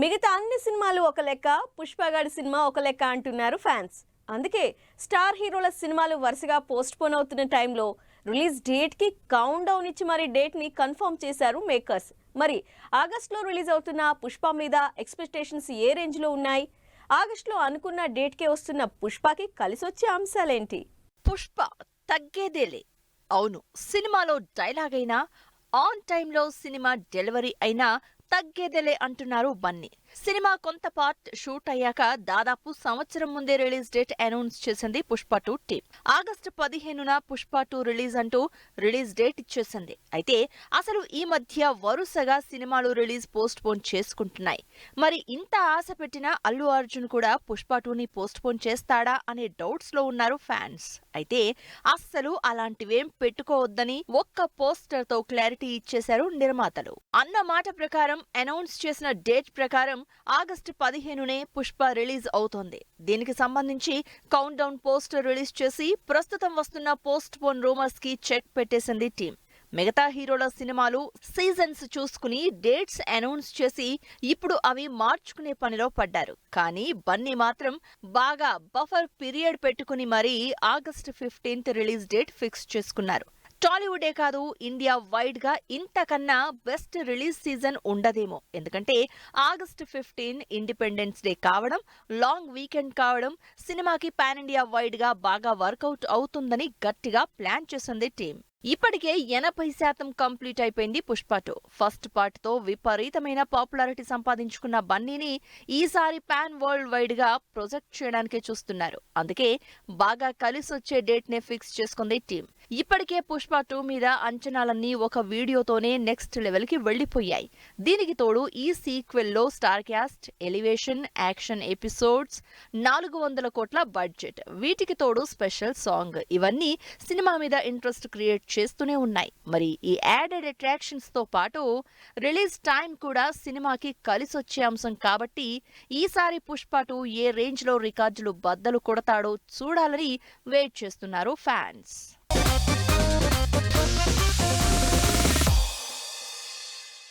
మిగతా అన్ని సినిమాలు ఒక లెక్క, పుష్పగాడి సినిమా ఒక లెక్క అంటున్నారు ఫ్యాన్స్. అందుకే స్టార్ హీరోల సినిమాలు వరుసగా పోస్ట్ పోన్ అవుతున్న టైంలో రిలీజ్ డేట్ కి కౌంట్ డౌన్ ఇచ్చి మరి డేట్ ని కన్ఫర్మ్ చేశారు మేకర్స్. మరి ఆగస్టులో రిలీజ్ అవుతున్న పుష్ప మీద ఎక్స్పెక్టేషన్స్ ఏ రేంజ్ లో ఉన్నాయి? ఆగస్టులో అనుకున్న డేట్ కే వస్తున్న పుష్పకి కలిసొచ్చే అంశాలేంటి? పుష్ప తగ్గేదేలే. అవును, సినిమాలో డైలాగ్ అయినా, ఆన్ టైంలో సినిమా డెలివరీ అయినా తగ్గేదేలే అంటున్నారు బన్నీ. సినిమా కొంత పార్ట్ షూట్ అయ్యాక దాదాపు సంవత్సరం ముందే రిలీజ్ డేట్ అనౌన్స్ చేసింది పుష్ప 2 టీమ్. ఆగస్టు 15న పుష్ప 2 రిలీజ్ అంటూ రిలీజ్ డేట్ ఇచ్చేసింది. అయితే అసలు ఈ మధ్య వరుసగా సినిమాలు రిలీజ్ పోస్ట్ పోన్ చేసుకుంటున్నాయి. మరి ఇంత ఆశ పెట్టిన అల్లు అర్జున్ కూడా పుష్ప 2ని పోస్ట్ పోన్ చేస్తాడా అనే డౌట్స్ లో ఉన్నారు ఫ్యాన్స్. అయితే అస్సలు అలాంటివేం పెట్టుకోవద్దని ఒక్క పోస్టర్ తో క్లారిటీ ఇచ్చేశారు నిర్మాతలు. అన్న మాట ప్రకారం అనౌన్స్ చేసిన డేట్ ప్రకారం ఆగస్టు 15నే పుష్ప రిలీజ్ అవుతోంది. దీనికి సంబంధించి కౌంట్ డౌన్ పోస్టర్ రిలీజ్ చేసి ప్రస్తుతం వస్తున్న పోస్ట్ పోన్ రూమర్స్ కి చెక్ పెట్టేసింది టీం. మిగతా హీరోల సినిమాలు సీజన్స్ చూసుకుని డేట్స్ అనౌన్స్ చేసి ఇప్పుడు అవి మార్చుకునే పనిలో పడ్డారు. కానీ బన్నీ మాత్రం బాగా బఫర్ పీరియడ్ పెట్టుకుని మరీ August 15th release date fix చేసుకున్నారు. టాలీవుడే కాదు, ఇండియా వైడ్ గా ఇంతకన్నా బెస్ట్ రిలీజ్ సీజన్ ఉండదేమో. ఎందుకంటే ఆగస్టు 15 ఇండిపెండెన్స్ డే కావడం, లాంగ్ వీకెండ్ కావడం సినిమాకి పాన్ ఇండియా వైడ్ గా బాగా వర్కౌట్ అవుతుందని గట్టిగా ప్లాన్ చేసింది టీం. ఇప్పటికే 80% కంప్లీట్ అయిపోయింది పుష్ప 2. ఫస్ట్ పార్ట్ తో విపరీతమైన పాపులారిటీ సంపాదించుకున్న బన్నీని ఈసారి పాన్ వరల్డ్ వైడ్ గా ప్రొజెక్ట్ చేయడానికే చూస్తున్నారు. అందుకే బాగా కలిసొచ్చే డేట్ నే ఫిక్స్ చేసుకుంది టీం. ఇప్పటికే పుష్ప 2 మీద అంచనాలన్నీ ఒక వీడియోతోనే నెక్స్ట్ లెవెల్ కి వెళ్లిపోయాయి. దీనికి తోడు ఈ సీక్వెల్ లో star cast, elevation, action episodes, 400 కోట్ల బడ్జెట్, వీటికి తోడు స్పెషల్ సాంగ్, ఇవన్నీ సినిమా మీద ఇంట్రెస్ట్ క్రియేట్ చేస్తూనే ఉన్నాయి. మరి ఈ యాడెడ్ అట్రాక్షన్స్ తో పాటు రిలీజ్ టైం కూడా సినిమాకి కలిసొచ్చే అంశం కాబట్టి ఈసారి పుష్ప 2 ఏ రేంజ్ లో రికార్డులు బద్దలు కొడతాడో చూడాలని వెయిట్ చేస్తున్నారు ఫ్యాన్స్.